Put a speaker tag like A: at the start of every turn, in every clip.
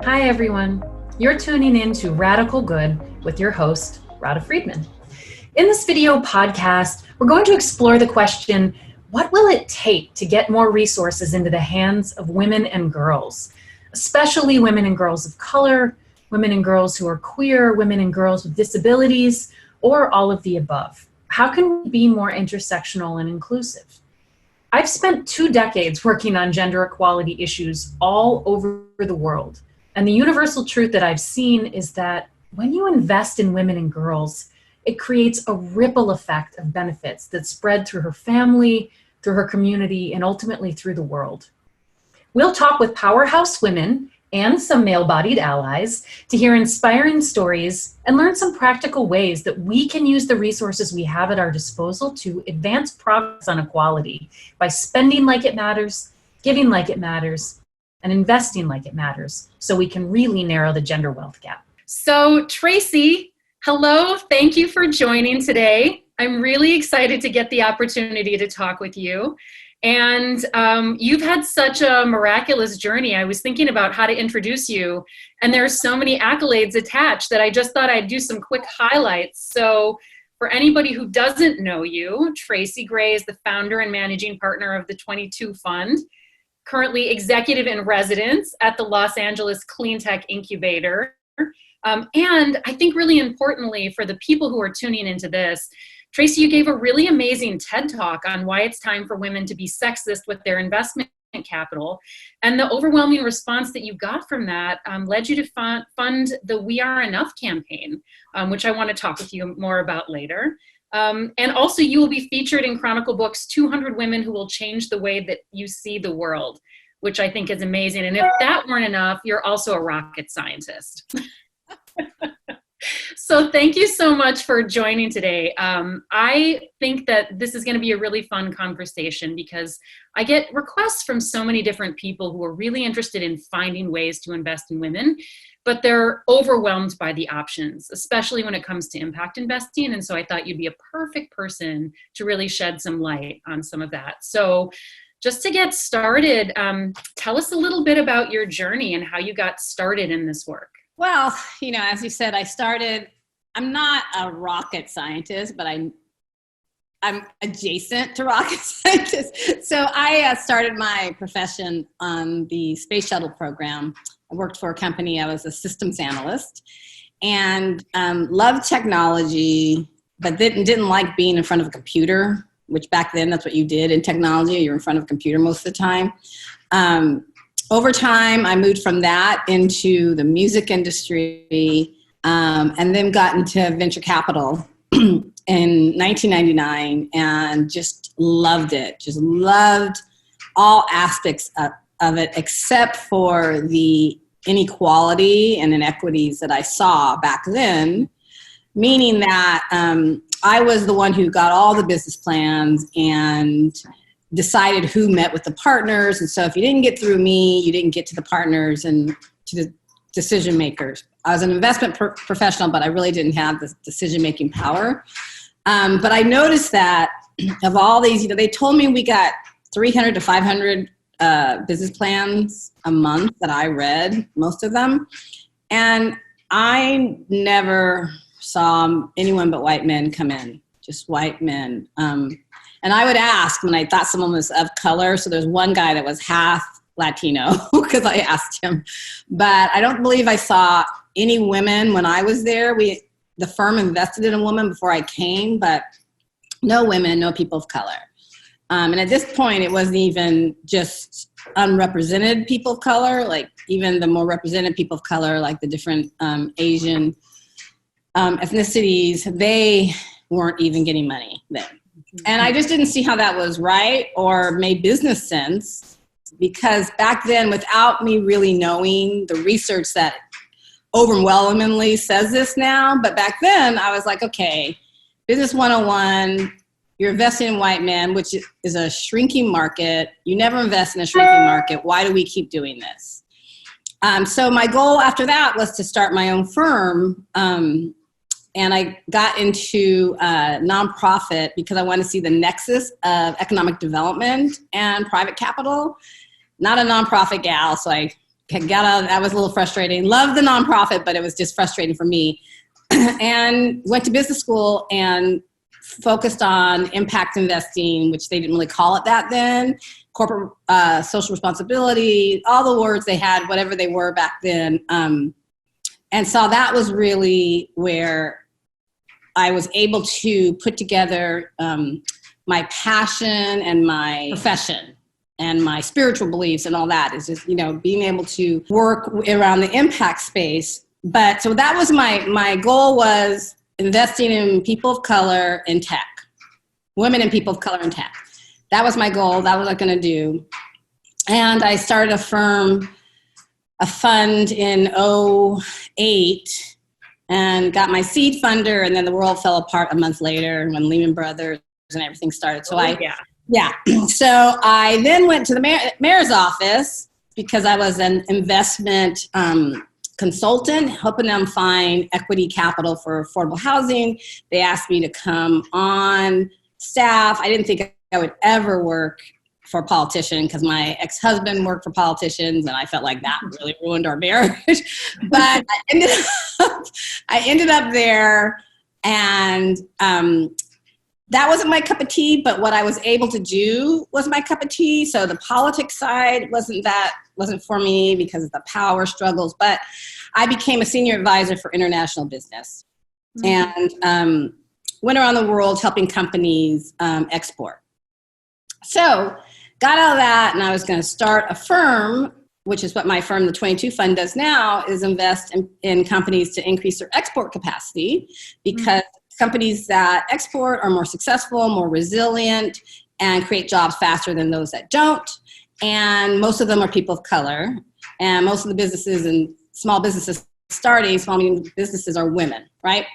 A: Hi, everyone. You're tuning in to Radical Good with your host, Radha Friedman. In this video podcast, we're going to explore the question, what will it take to get more resources into the hands of women and girls, especially women and girls of color, women and girls who are queer, women and girls with disabilities, or all of the above? How can we be more intersectional and inclusive? I've spent 2 decades working on gender equality issues all over the world. And the universal truth that I've seen is that when you invest in women and girls, it creates a ripple effect of benefits that spread through her family, through her community, and ultimately through the world. We'll talk with powerhouse women and some male-bodied allies to hear inspiring stories and learn some practical ways that we can use the resources we have at our disposal to advance progress on equality by spending like it matters, giving like it matters, and investing like it matters, so we can really narrow the gender wealth gap. So Tracy, hello, thank you for joining today. I'm really excited to get the opportunity to talk with you. And you've had such a miraculous journey. I was thinking about how to introduce you, and there's so many accolades attached that I just thought I'd do some quick highlights. So for anybody who doesn't know you, Tracy Gray is the founder and managing partner of the 22 Fund, currently executive in residence at the Los Angeles Cleantech Incubator. And I think really importantly for the people who are tuning into this, Tracy, you gave a really amazing TED Talk on why it's time for women to be sexist with their investment capital. And the overwhelming response that you got from that led you to fund the We Are Enough campaign, which I want to talk with you more about later. And also you will be featured in Chronicle Books, 200 Women Who Will Change the Way That You See the World, which I think is amazing. And if that weren't enough, you're also a rocket scientist. So thank you so much for joining today. I think that this is going to be a really fun conversation because I get requests from so many different people who are really interested in finding ways to invest in women, but they're overwhelmed by the options, especially when it comes to impact investing. And so I thought you'd be a perfect person to really shed some light on some of that. So just to get started, tell us a little bit about your journey and how you got started in this work.
B: Well, you know, as you said, I'm not a rocket scientist, but I'm adjacent to rocket scientists. So I started my profession on the space shuttle program. I worked for a company. I was a systems analyst and loved technology, but didn't like being in front of a computer, which back then that's what you did in technology. You're in front of a computer most of the time. Over time, I moved from that into the music industry and then got into venture capital in 1999 and just loved it. Just loved all aspects of it except for the inequality and inequities that I saw back then, meaning that I was the one who got all the business plans and decided who met with the partners. And so if you didn't get through me, you didn't get to the partners and to the decision makers. I was an investment professional, but I really didn't have the decision-making power. But I noticed that of all these, they told me we got 300 to 500 business plans a month that I read, most of them. And I never saw anyone but white men come in, just white men. And I would ask when I thought someone was of color. So there's one guy that was half Latino because I asked him. But I don't believe I saw any women when I was there. The firm invested in a woman before I came, but no women, no people of color. And at this point, it wasn't even just unrepresented people of color, like even the more represented people of color, like the different Asian ethnicities, they weren't even getting money then. And I just didn't see how that was right or made business sense because back then, without me really knowing the research that overwhelmingly says this now, but back then I was like, okay, business 101, you're investing in white men, which is a shrinking market. You never invest in a shrinking market. Why do we keep doing this? So my goal after that was to start my own firm. And I got into nonprofit because I wanted to see the nexus of economic development and private capital. Not a nonprofit gal, so I That was a little frustrating. Loved the nonprofit, but it was just frustrating for me. And went to business school and focused on impact investing, which they didn't really call it that then. Corporate social responsibility, all the words they had, whatever they were back then. And so that was really where I was able to put together my passion and my profession and my spiritual beliefs and all that. Is just, being able to work around the impact space. But so that was my goal, was investing in people of color in tech, women and people of color in tech. That was my goal. That was what I was going to do. And I started a fund in 2008 and got my seed funder. And then the world fell apart a month later when Lehman Brothers and everything started. So So I then went to the mayor's office because I was an investment consultant, helping them find equity capital for affordable housing. They asked me to come on staff. I didn't think I would ever work for a politician because my ex-husband worked for politicians and I felt like that really ruined our marriage. But I ended up there, and that wasn't my cup of tea, but what I was able to do was my cup of tea. So the politics side wasn't for me because of the power struggles, but I became a senior advisor for international business and went around the world helping companies export. So got out of that, and I was going to start a firm, which is what my firm, the 22 Fund, does now, is invest in companies to increase their export capacity, because companies that export are more successful, more resilient, and create jobs faster than those that don't. And most of them are people of color. And most of the businesses and small businesses medium businesses are women, right?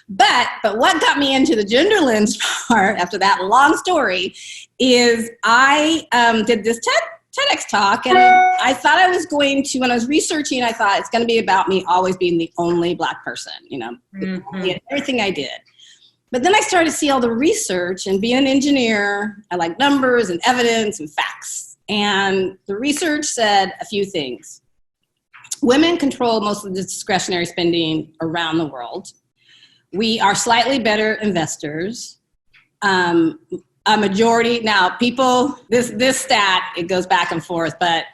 B: But what got me into the gender lens part after that long story is I did this TEDx talk, and I thought I was going to, when I was researching, I thought it's going to be about me always being the only Black person, in everything I did. But then I started to see all the research, and being an engineer, I like numbers and evidence and facts. And the research said a few things. Women control most of the discretionary spending around the world. We are slightly better investors. A majority, now people, this stat, it goes back and forth, but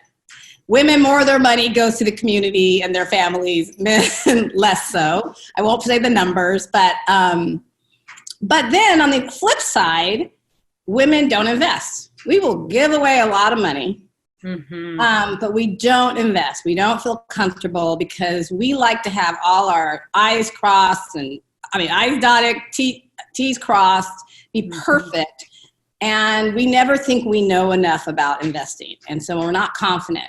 B: women, more of their money goes to the community and their families, men less so. I won't say the numbers, but then on the flip side, women don't invest. We will give away a lot of money, but we don't invest. We don't feel comfortable because we like to have all our I's crossed I's dotted, T's crossed, be perfect. And we never think we know enough about investing. And so we're not confident.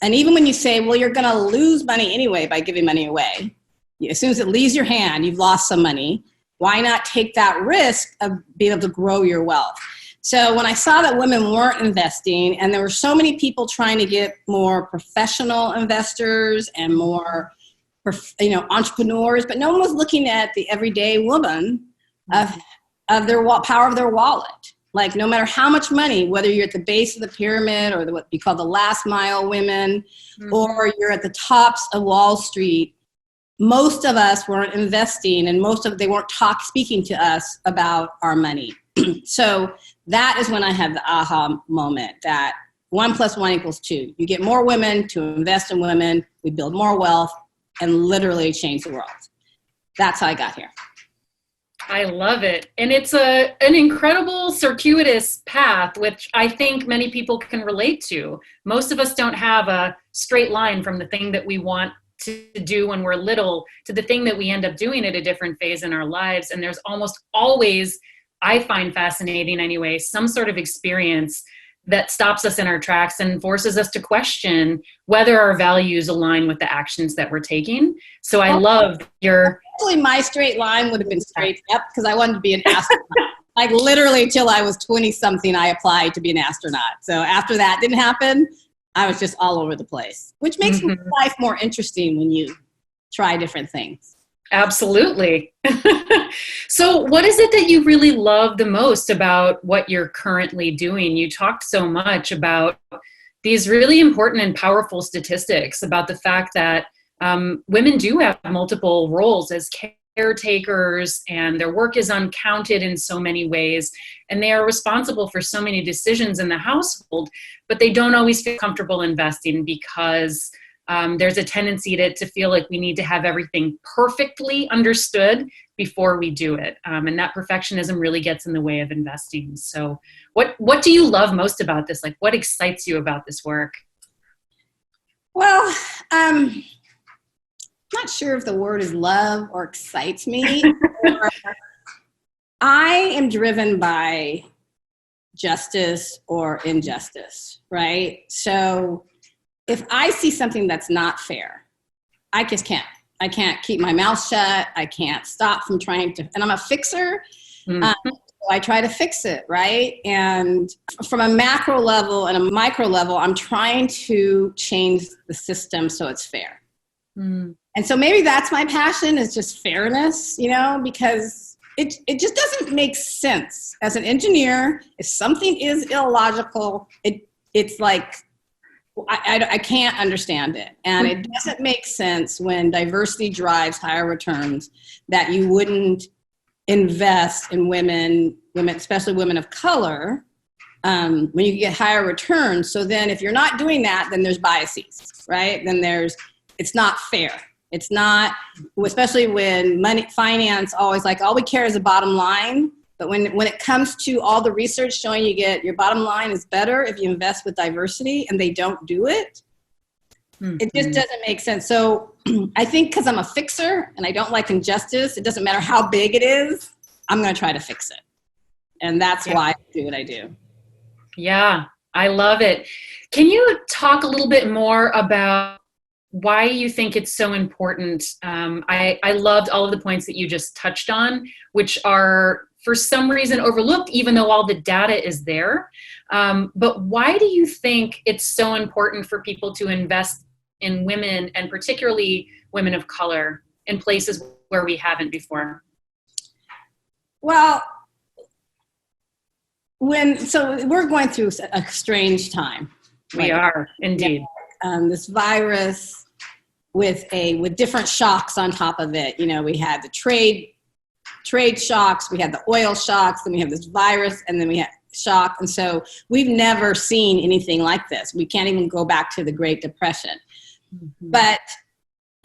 B: And even when you say, well, you're going to lose money anyway by giving money away, as soon as it leaves your hand, you've lost some money. Why not take that risk of being able to grow your wealth? So when I saw that women weren't investing, and there were so many people trying to get more professional investors and more entrepreneurs, but no one was looking at the everyday woman of their power of their wallet. Like, no matter how much money, whether you're at the base of the pyramid or what we call the last mile women, or you're at the tops of Wall Street, most of us weren't investing, and they weren't speaking to us about our money. So that is when I had the aha moment that 1 + 1 = 2. You get more women to invest in women, we build more wealth, and literally change the world. That's how I got here.
A: I love it. And it's an incredible circuitous path, which I think many people can relate to. Most of us don't have a straight line from the thing that we want to do when we're little to the thing that we end up doing at a different phase in our lives. And there's almost always, I find fascinating anyway, some sort of experience that stops us in our tracks and forces us to question whether our values align with the actions that we're taking. So I love your...
B: Actually, my straight line would have been straight up because I wanted to be an astronaut. Like, literally till I was 20-something, I applied to be an astronaut. So after that didn't happen, I was just all over the place, which makes life more interesting when you try different things.
A: Absolutely. So what is it that you really love the most about what you're currently doing? You talked so much about these really important and powerful statistics about the fact that women do have multiple roles as caretakers, and their work is uncounted in so many ways, and they are responsible for so many decisions in the household, but they don't always feel comfortable investing because there's a tendency to feel like we need to have everything perfectly understood before we do it. And that perfectionism really gets in the way of investing. So what do you love most about this? Like, what excites you about this work?
B: Well, not sure if the word is love or excites me. I am driven by justice or injustice, right? So if I see something that's not fair, I just can't. I can't keep my mouth shut. I can't stop from trying to, and I'm a fixer. So I try to fix it, right? And from a macro level and a micro level, I'm trying to change the system so it's fair. And so maybe that's my passion, is just fairness, because it just doesn't make sense. As an engineer, if something is illogical, it's like, I can't understand it. And it doesn't make sense when diversity drives higher returns that you wouldn't invest in women, especially women of color, when you get higher returns. So then if you're not doing that, then there's biases, right? Then it's not fair. It's not, especially when finance always like, all we care is the bottom line. But when it comes to all the research showing your bottom line is better if you invest with diversity, and they don't do it, it just doesn't make sense. So I think because I'm a fixer and I don't like injustice, it doesn't matter how big it is, I'm going to try to fix it. And that's why I do what I do.
A: Yeah, I love it. Can you talk a little bit more about why you think it's so important? I loved all of the points that you just touched on, which are for some reason overlooked, even though all the data is there. But why do you think it's so important for people to invest in women, and particularly women of color, in places where we haven't before?
B: Well, so we're going through a strange time.
A: We are indeed.
B: This virus with different shocks on top of it. We had the trade shocks, we had the oil shocks, then we have this virus, and then we had shock. And so we've never seen anything like this. We can't even go back to the Great Depression. But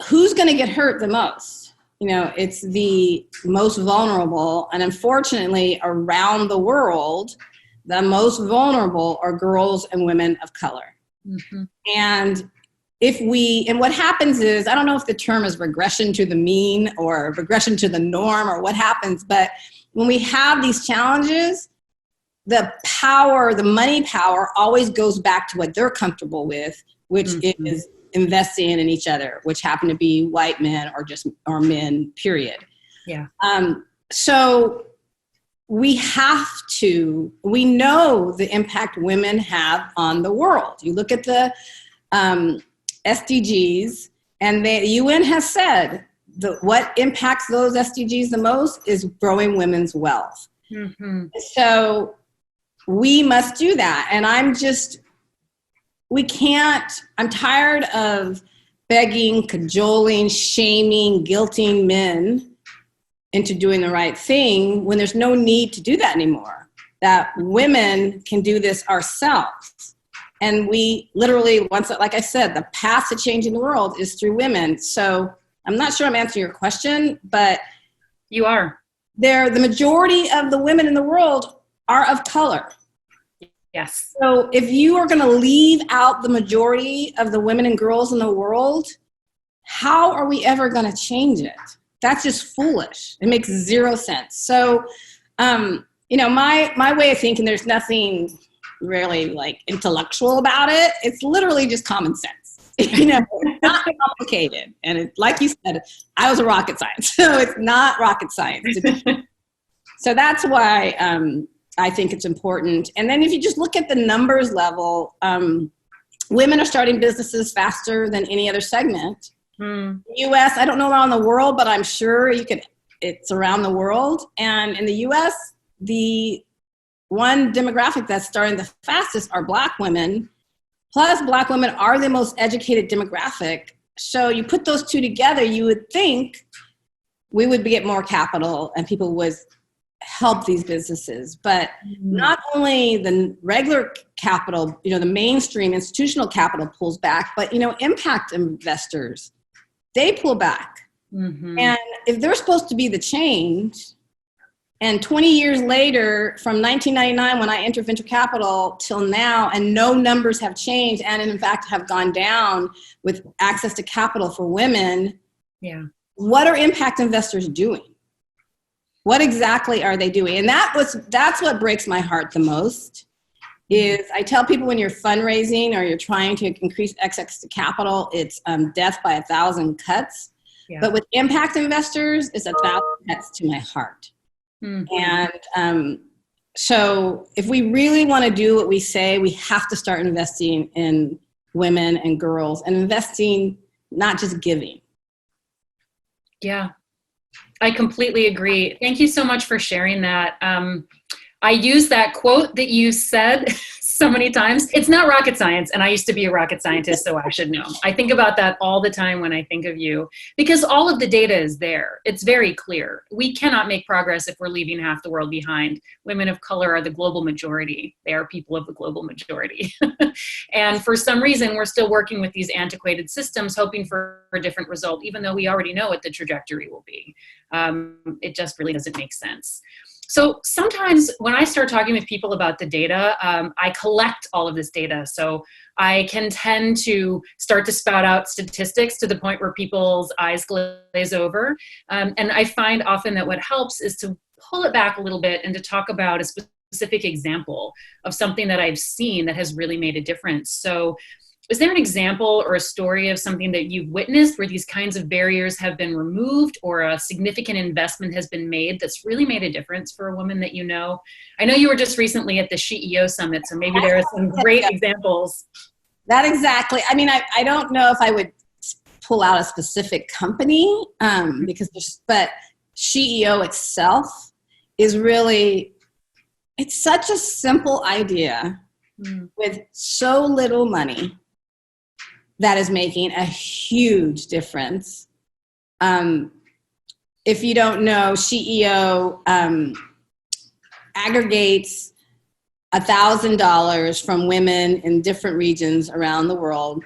B: who's going to get hurt the most? It's the most vulnerable. And unfortunately, around the world, the most vulnerable are girls and women of color. And what happens is, I don't know if the term is regression to the mean or regression to the norm or what happens, but when we have these challenges, the money power always goes back to what they're comfortable with, which is investing in each other, which happen to be white men or men, period.
A: Yeah.
B: So we know the impact women have on the world. You look at the SDGs, and the UN has said that what impacts those SDGs the most is growing women's wealth. So we must do that. And I'm tired of begging, cajoling, shaming, guilting men into doing the right thing when there's no need to do that anymore. That women can do this ourselves. And we literally, like I said, the path to changing the world is through women. So I'm not sure I'm answering your question, but
A: you are.
B: The majority of the women in the world are of color.
A: Yes.
B: So if you are going to leave out the majority of the women and girls in the world, how are we ever going to change it? That's just foolish. It makes zero sense. So, my way of thinking, there's nothing really like intellectual about it. It's literally just common sense. It's not complicated. And like you said, I was a rocket science, so it's not rocket science. So that's why I think it's important. And then if you just look at the numbers level, women are starting businesses faster than any other segment. US, I don't know around the world, but I'm sure it's around the world. And in the US, the one demographic that's starting the fastest are Black women. plus Black women are the most educated demographic. So you put those two together, you would think we would get more capital and people would help these businesses. But not only the regular capital, the mainstream institutional capital pulls back, but, impact investors, they pull back. And if they're supposed to be the change, and 20 years later, from 1999, when I entered venture capital till now, and no numbers have changed, and in fact have gone down with access to capital for women, what are impact investors doing? What exactly are they doing? And that's what breaks my heart the most, is I tell people when you're fundraising or you're trying to increase access to capital, it's death by 1,000 cuts. But with impact investors, it's 1,000 cuts to my heart. And so if we really want to do what we say, we have to start investing in women and girls, and investing, not just giving.
A: Yeah, I completely agree. Thank you so much for sharing that. I use that quote that you said so many times. It's not rocket science, and I used to be a rocket scientist, so I should know. I think about that all the time when I think of you, because all of the data is there. It's very clear. We cannot make progress if we're leaving half the world behind. Women of color are the global majority. They are people of the global majority. And for some reason, we're still working with these antiquated systems, hoping for a different result, even though we already know what the trajectory will be. It just really doesn't make sense. So sometimes when I start talking with people about the data, I collect all of this data. So I can tend to start to spout out statistics to the point where people's eyes glaze over. And I find often that what helps is to pull it back a little bit and to talk about a specific example of something that I've seen that has really made a difference. So is there an example or a story of something that you've witnessed where these kinds of barriers have been removed, or a significant investment has been made that's really made a difference for a woman that you know? I know you were just recently at the CEO Summit, so maybe there are some great examples.
B: That exactly. I mean, I don't know if I would pull out a specific company, but CEO itself is really, it's such a simple idea with so little money that is making a huge difference. If you don't know, CEO aggregates $1,000 from women in different regions around the world,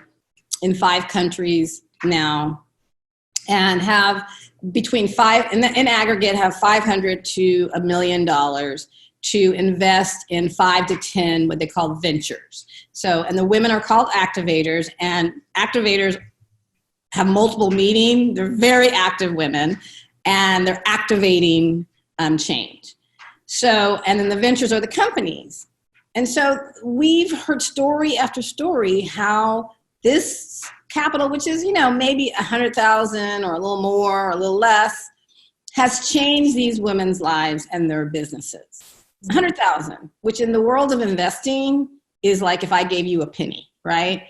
B: in 5 countries now, and have between in aggregate have $500 to $1 million to invest in 5 to 10 what they call ventures. So, and the women are called activators, and activators have multiple meaning. They're very active women, and they're activating change. So, and then the ventures are the companies. And so we've heard story after story how this capital, which is, maybe 100,000 or a little more or a little less, has changed these women's lives and their businesses. 100,000, which in the world of investing is like if I gave you a penny, right?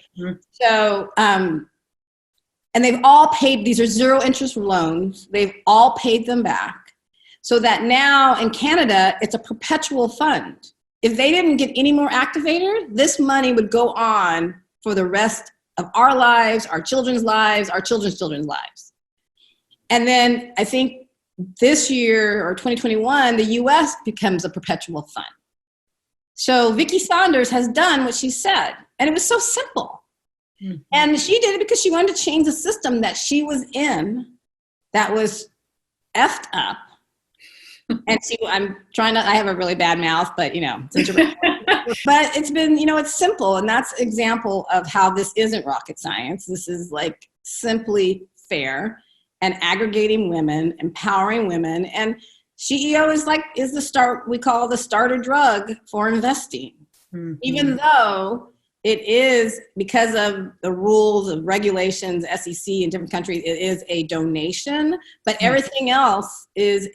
B: So, and they've all paid, these are 0 interest loans. They've all paid them back. So that now in Canada, it's a perpetual fund. If they didn't get any more activators, this money would go on for the rest of our lives, our children's lives, our children's children's lives. And then I think this year or 2021, the US becomes a perpetual fund. So Vicki Saunders has done what she said, and it was so simple. And she did it because she wanted to change the system that she was in that was effed up. And I have a really bad mouth, but but it's been, it's simple. And that's an example of how this isn't rocket science. This is like simply fair and aggregating women, empowering women. And CEO is the start, we call the starter drug for investing. Even though it is, because of the rules of regulations, SEC in different countries, it is a donation, but everything else is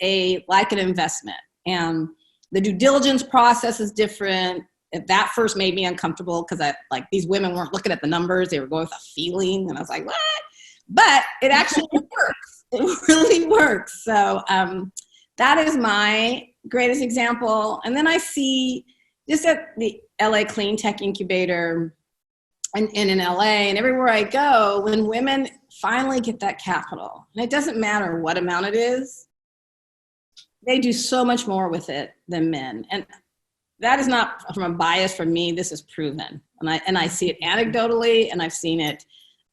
B: like an investment. And the due diligence process is different. That first made me uncomfortable because these women weren't looking at the numbers. They were going with a feeling. And I was like, what? But it actually works. It really works. So that is my greatest example. And then I see just at the LA Cleantech Incubator, and in LA and everywhere I go, when women finally get that capital, and it doesn't matter what amount it is, they do so much more with it than men. And that is not from a bias from me. This is proven. And I see it anecdotally, and I've seen it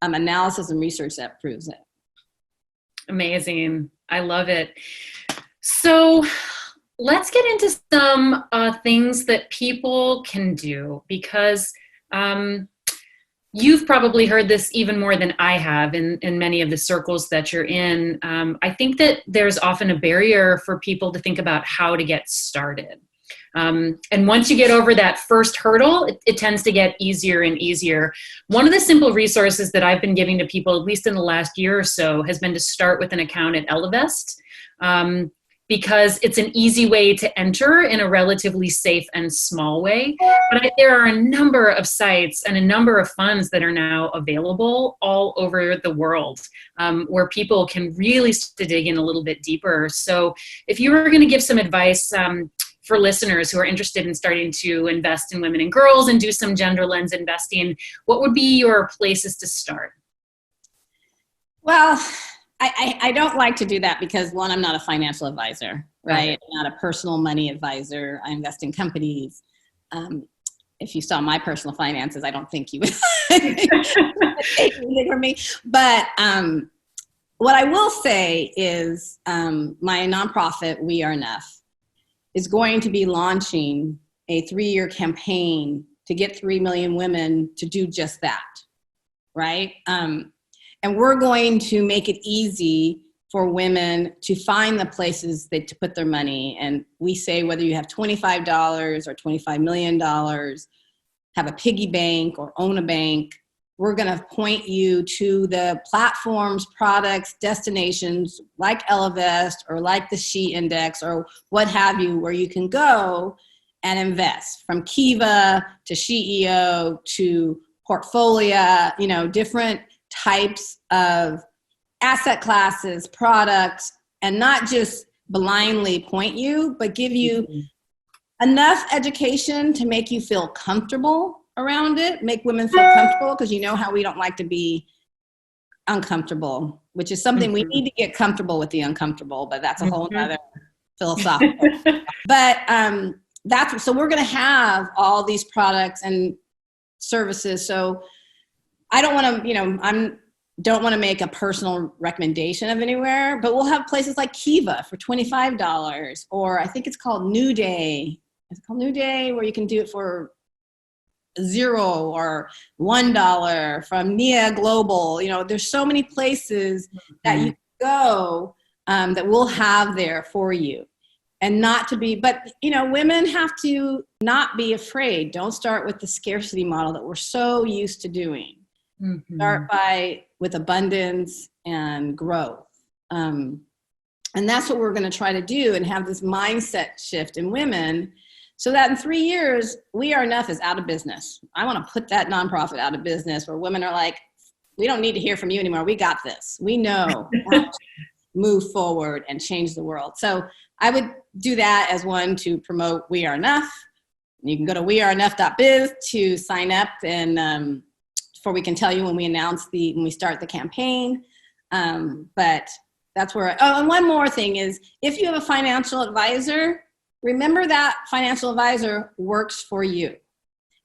B: analysis and research that proves it.
A: Amazing. I love it. So let's get into some things that people can do, because you've probably heard this even more than I have in many of the circles that you're in. I think that there's often a barrier for people to think about how to get started. And once you get over that first hurdle, it tends to get easier and easier. One of the simple resources that I've been giving to people, at least in the last year or so, has been to start with an account at Ellevest, because it's an easy way to enter in a relatively safe and small way. But there are a number of sites and a number of funds that are now available all over the world, where people can really start to dig in a little bit deeper. So if you were going to give some advice for listeners who are interested in starting to invest in women and girls and do some gender lens investing, what would be your places to start?
B: Well, I don't like to do that because, one, I'm not a financial advisor, right? I'm not a personal money advisor. I invest in companies. If you saw my personal finances, I don't think you would take anything from me. But what I will say is my nonprofit, We Are Enough, is going to be launching a 3-year campaign to get 3 million women to do just that, right? And we're going to make it easy for women to find the places to put their money. And we say whether you have $25 or $25 million, have a piggy bank or own a bank, we're going to point you to the platforms, products, destinations like Ellevest or like the She Index or what have you, where you can go and invest, from Kiva to SheEO to Portfolio, different types of asset classes, products, and not just blindly point you, but give you enough education to make you feel comfortable around it, make women feel comfortable, because how we don't like to be uncomfortable, which is something we need to get comfortable with the uncomfortable, but that's a whole other philosophical. But so we're going to have all these products and services. So I don't want to, don't want to make a personal recommendation of anywhere, but we'll have places like Kiva for $25, or I think it's called New Day. It's called New Day, where you can do it for $0 or $1 from Nia Global. There's so many places that you can go that we'll have there for you. And not to be, but women have to not be afraid. Don't start with the scarcity model that we're so used to doing. Start with abundance and growth. And that's what we're going to try to do, and have this mindset shift in women, so that in 3 years, We Are Enough is out of business. I want to put that nonprofit out of business, where women are like, we don't need to hear from you anymore. We got this. We know how to move forward and change the world. So I would do that as one to promote We Are Enough. You can go to weareenough.biz to sign up, and before we can tell you when we start the campaign. But that's where, and one more thing is, if you have a financial advisor, remember that financial advisor works for you.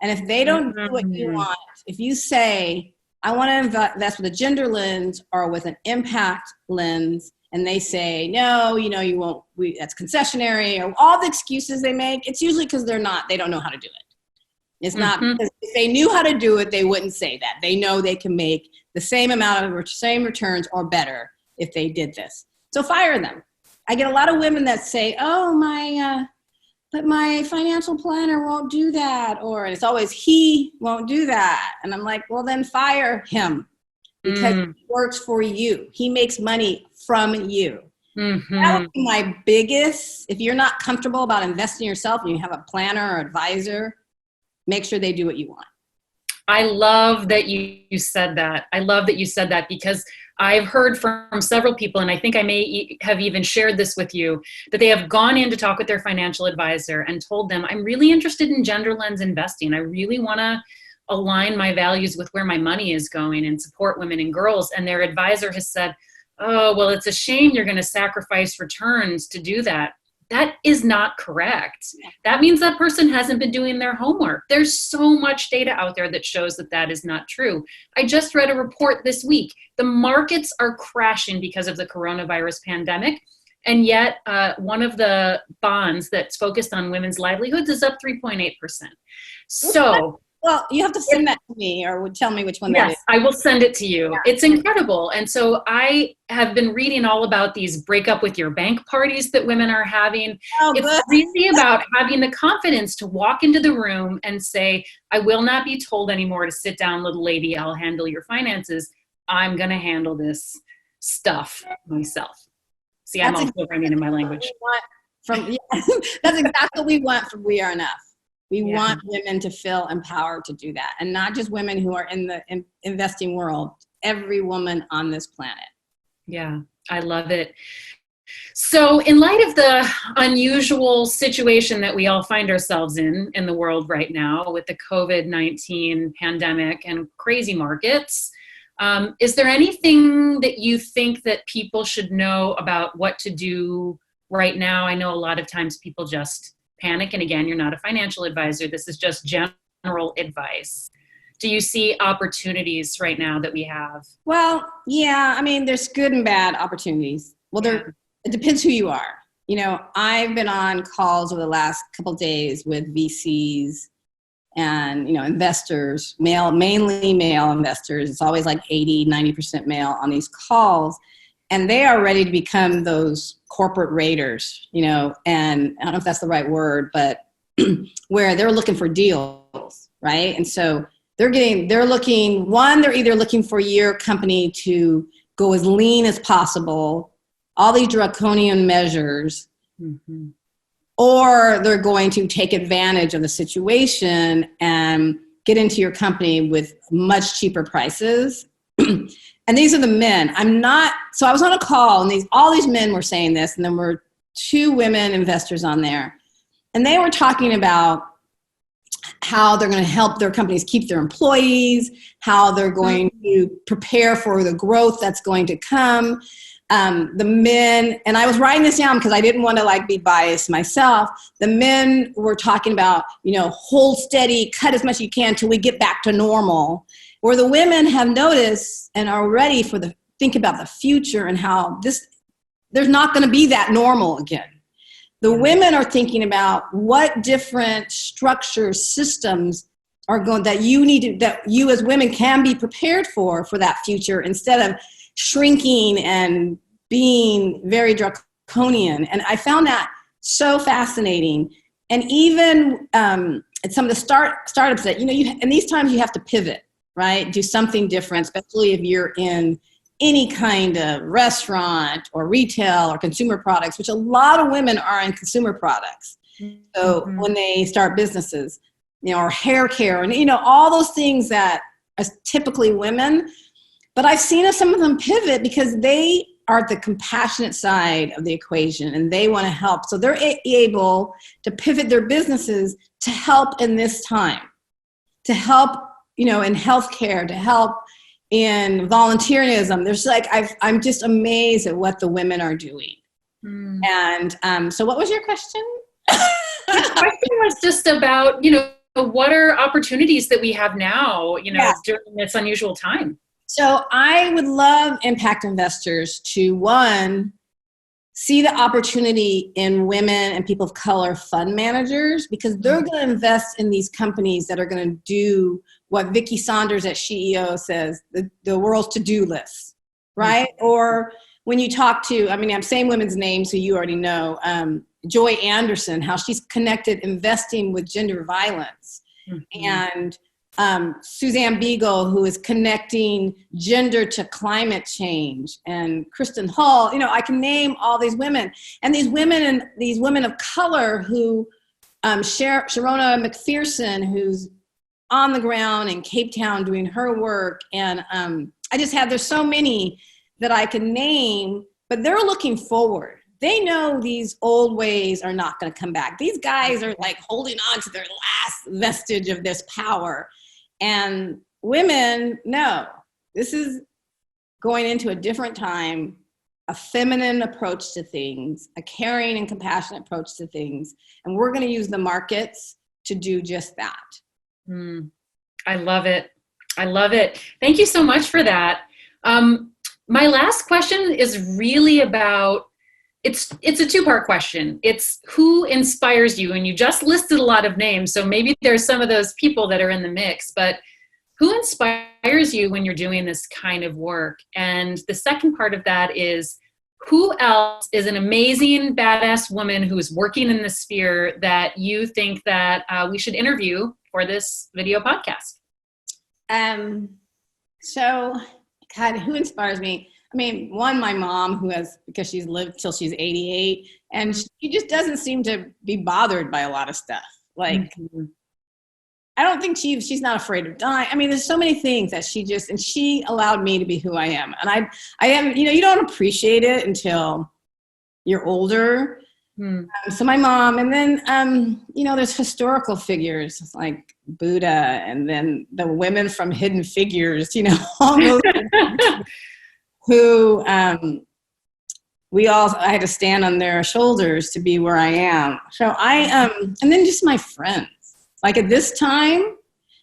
B: And if they don't do what you want, if you say, I want to invest with a gender lens or with an impact lens, and they say, no, you won't, that's concessionary, or all the excuses they make, it's usually because they don't know how to do it. It's not because if they knew how to do it, they wouldn't say that. They know they can make the same amount of same returns or better if they did this. So fire them. I get a lot of women that say, oh, but my financial planner won't do that. Or it's always, he won't do that. And I'm like, well, then fire him, because he works for you. He makes money from you. That would be my biggest, if you're not comfortable about investing in yourself and you have a planner or advisor, make sure they do what you want.
A: I love that you said that. I love that you said that, because I've heard from several people, and I think I may have even shared this with you, that they have gone in to talk with their financial advisor and told them, I'm really interested in gender lens investing. I really want to align my values with where my money is going and support women and girls. And their advisor has said, oh, well, it's a shame you're going to sacrifice returns to do that. That is not correct. That means that person hasn't been doing their homework. There's so much data out there that shows that that is not true. I just read a report this week. The markets are crashing because of the coronavirus pandemic. And yet one of the bonds that's focused on women's livelihoods is up 3.8%. So,
B: well, you have to send that to me or tell me which one that is.
A: Yes, I will send it to you. Yeah. It's incredible. And so I have been reading all about these break up with your bank parties that women are having. Oh, it's really about having the confidence to walk into the room and say, I will not be told anymore to sit down, little lady, I'll handle your finances. I'm going to handle this stuff myself. See, I'm also bringing in my language.
B: That's exactly what we want from We Are Enough. We want women to feel empowered to do that. And not just women who are in the investing world, every woman on this planet.
A: Yeah, I love it. So in light of the unusual situation that we all find ourselves in the world right now with the COVID-19 pandemic and crazy markets, is there anything that you think that people should know about what to do right now? I know a lot of times people just panic. And again, you're not a financial advisor. This is just general advice. Do you see opportunities right now that we have?
B: Well, yeah, I mean, there's good and bad opportunities. Well, it depends who you are. You know, I've been on calls over the last couple of days with VCs and, you know, investors, mainly male investors. It's always like 80-90% male on these calls. And they are ready to become those corporate raiders, you know, and I don't know if that's the right word, but where they're looking for deals, right? And so they're either looking for your company to go as lean as possible, all these draconian measures, or they're going to take advantage of the situation and get into your company with much cheaper prices. And these are the men. So I was on a call and all these men were saying this, and there were 2 women investors on there. And they were talking about how they're going to help their companies keep their employees, how they're going to prepare for the growth that's going to come. The men, and I was writing this down because I didn't want to be biased myself. The men were talking about, you know, hold steady, cut as much as you can till we get back to normal. Where the women have noticed and are ready think about the future and how there's not going to be that normal again. The women are thinking about what different structures, systems that you as women can be prepared for that future instead of shrinking and being very draconian. And I found that so fascinating. And even at some of the startups that, you know, in these times you have to pivot. Right? Do something different, especially if you're in any kind of restaurant or retail or consumer products, which a lot of women are in consumer products. So when they start businesses, you know, or hair care and, you know, all those things that are typically women, but I've seen some of them pivot because they are the compassionate side of the equation and they want to help. So they're able to pivot their businesses to help in this time, to help, you know, in healthcare, to help in volunteerism. There's I'm just amazed at what the women are doing. And so what was your question?
A: The question was just about, you know, what are opportunities that we have now, you know, during this unusual time?
B: So I would love impact investors to, one, see the opportunity in women and people of color fund managers, because they're going to invest in these companies that are going to do what Vicki Saunders at CEO says, the world's to-do list, right? Or when you talk to, I mean, I'm saying women's names so you already know, Joy Anderson, how she's connected investing with gender violence. And Suzanne Beagle, who is connecting gender to climate change, and Kristen Hull, you know, I can name all these women. And these women of color who, Sharona McPherson, who's on the ground in Cape Town doing her work. And there's so many that I can name, but they're looking forward. They know these old ways are not going to come back. These guys are like holding on to their last vestige of this power. And women, no, this is going into a different time, a feminine approach to things, a caring and compassionate approach to things. And we're going to use the markets to do just that.
A: I love it. I love it. Thank you so much for that. My last question is really about, it's a two-part question. It's who inspires you? And you just listed a lot of names, so maybe there's some of those people that are in the mix, but who inspires you when you're doing this kind of work? And the second part of that is, who else is an amazing, badass woman who's working in the sphere that you think that we should interview for this video podcast?
B: So, God, who inspires me? I mean, one, my mom, because she's lived till she's 88, and she just doesn't seem to be bothered by a lot of stuff. Like, I don't think she's not afraid of dying. I mean, there's so many things that she allowed me to be who I am. And I am, you don't appreciate it until you're older. So my mom, and then, there's historical figures like Buddha, and then the women from Hidden Figures, all those who, I had to stand on their shoulders to be where I am. So and then just my friends. Like at this time,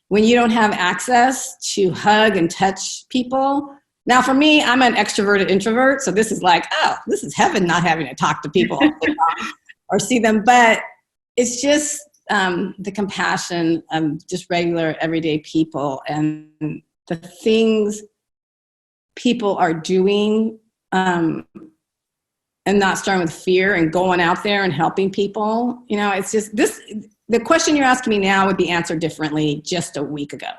B: when you don't have access to hug and touch people. Now for me, I'm an extroverted introvert. So this is like, oh, this is heaven, not having to talk to people or see them. But it's just the compassion of just regular everyday people and the things people are doing and not starting with fear and going out there and helping people. It's just this. The question you're asking me now would be answered differently just a week ago,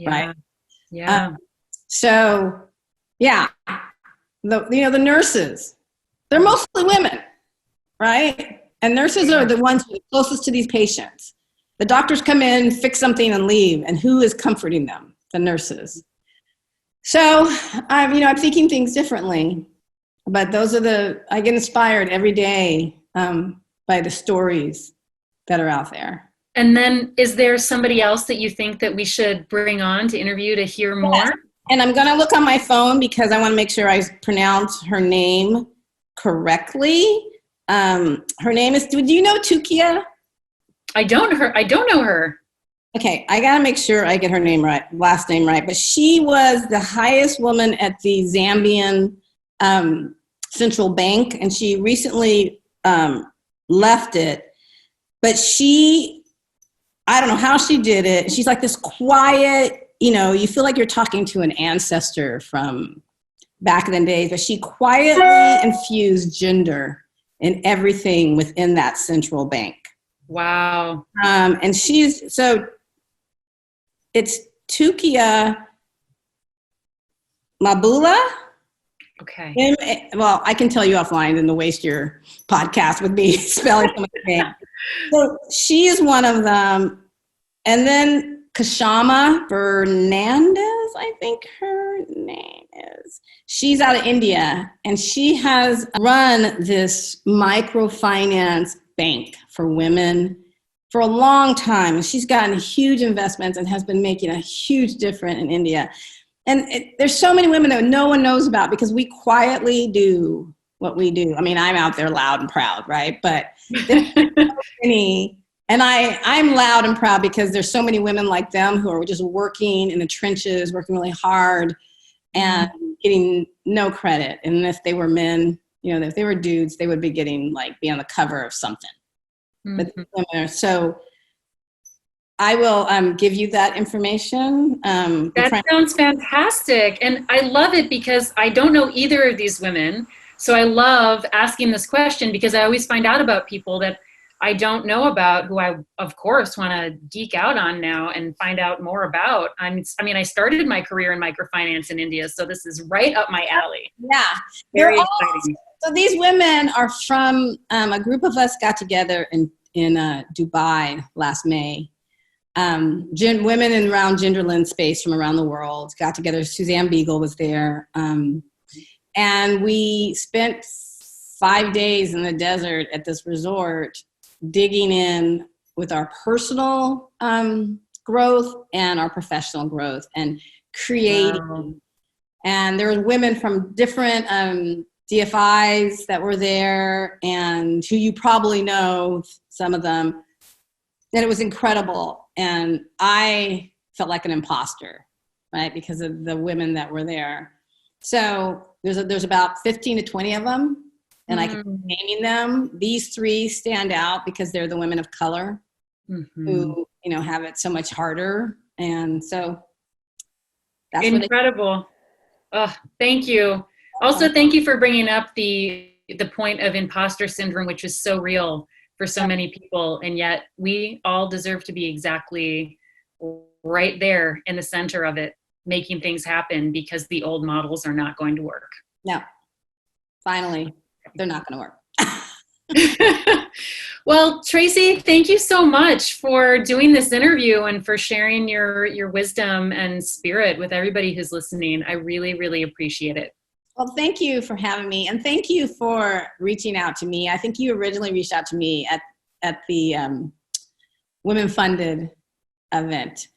B: right?
A: Yeah.
B: So, yeah, the nurses, they're mostly women, right? And nurses are the ones who are closest to these patients. The doctors come in, fix something, and leave. And who is comforting them? The nurses. So, I'm thinking things differently. But those are I get inspired every day by the stories that are out there.
A: And then is there somebody else that you think that we should bring on to interview to hear more?
B: Yes. And I'm going to look on my phone because I want to make sure I pronounce her name correctly. Her name is, do you know Tukia?
A: I don't know her.
B: Okay, I got to make sure I get her name right, last name right. But she was the highest woman at the Zambian central bank, and she recently left it. But I don't know how she did it. She's like this quiet, you feel like you're talking to an ancestor from back in the days, but she quietly infused gender in everything within that central bank.
A: Wow.
B: And it's Tukia Mabula.
A: Okay.
B: Well, I can tell you offline and to waste your podcast with me spelling someone's name. So she is one of them. And then Kashama Fernandez, I think her name is. She's out of India, and she has run this microfinance bank for women for a long time. And she's gotten huge investments and has been making a huge difference in India. And there's so many women that no one knows about because we quietly do what we do. I mean, I'm out there loud and proud, right? But there's so many, and I'm loud and proud because there's so many women like them who are just working in the trenches, working really hard and getting no credit. And if they were men, if they were dudes, they would be getting be on the cover of something. But so I will give you that information.
A: That sounds fantastic. And I love it because I don't know either of these women. So I love asking this question because I always find out about people that I don't know about who I, of course, want to geek out on now and find out more about. I started my career in microfinance in India, so this is right up my alley.
B: Yeah.
A: Very exciting.
B: So these women are from, a group of us got together in Dubai last May. Women in around Genderland space from around the world got together. Suzanne Beagle was there. And we spent 5 days in the desert at this resort, digging in with our personal growth and our professional growth and creating.
A: Wow.
B: And there were women from different DFIs that were there, and who you probably know, some of them. And it was incredible. And I felt like an imposter, right, because of the women that were there. So there's about 15 to 20 of them, and I keep naming them. These three stand out because they're the women of color who, you know, have it so much harder. And so that's
A: incredible. Oh, thank you. Also, thank you for bringing up the point of imposter syndrome, which is so real for so many people. And yet we all deserve to be exactly right there in the center of it, making things happen, because the old models are not going to work.
B: No, finally, they're not going to work.
A: Well, Tracy, thank you so much for doing this interview and for sharing your wisdom and spirit with everybody who's listening. I really, really appreciate it.
B: Well, thank you for having me, and thank you for reaching out to me. I think you originally reached out to me at the Women Funded event.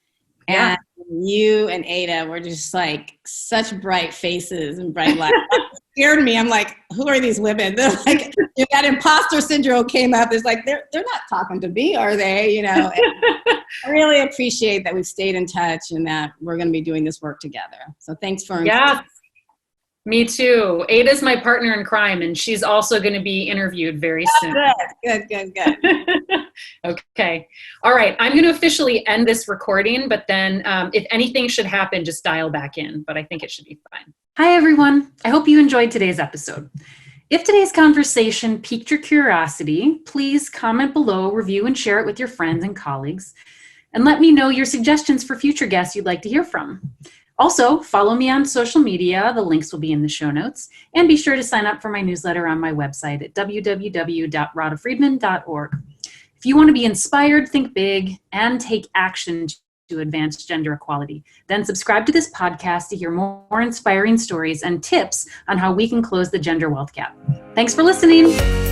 A: Yeah.
B: And you and Ada were just like such bright faces and bright lights. It scared me. I'm like, who are these women? They're like, that imposter syndrome came up. It's like, they're not talking to me, are they? You know, and I really appreciate that we've stayed in touch and that we're going to be doing this work together. So thanks for.
A: Yeah, me too. Ada's my partner in crime, and she's also going to be interviewed very soon.
B: Good.
A: Okay. All right. I'm going to officially end this recording, but then if anything should happen, just dial back in. But I think it should be fine. Hi, everyone. I hope you enjoyed today's episode. If today's conversation piqued your curiosity, please comment below, review, and share it with your friends and colleagues. And let me know your suggestions for future guests you'd like to hear from. Also, follow me on social media. The links will be in the show notes. And be sure to sign up for my newsletter on my website at www.radhafriedman.org. If you want to be inspired, think big, and take action to advance gender equality, then subscribe to this podcast to hear more inspiring stories and tips on how we can close the gender wealth gap. Thanks for listening.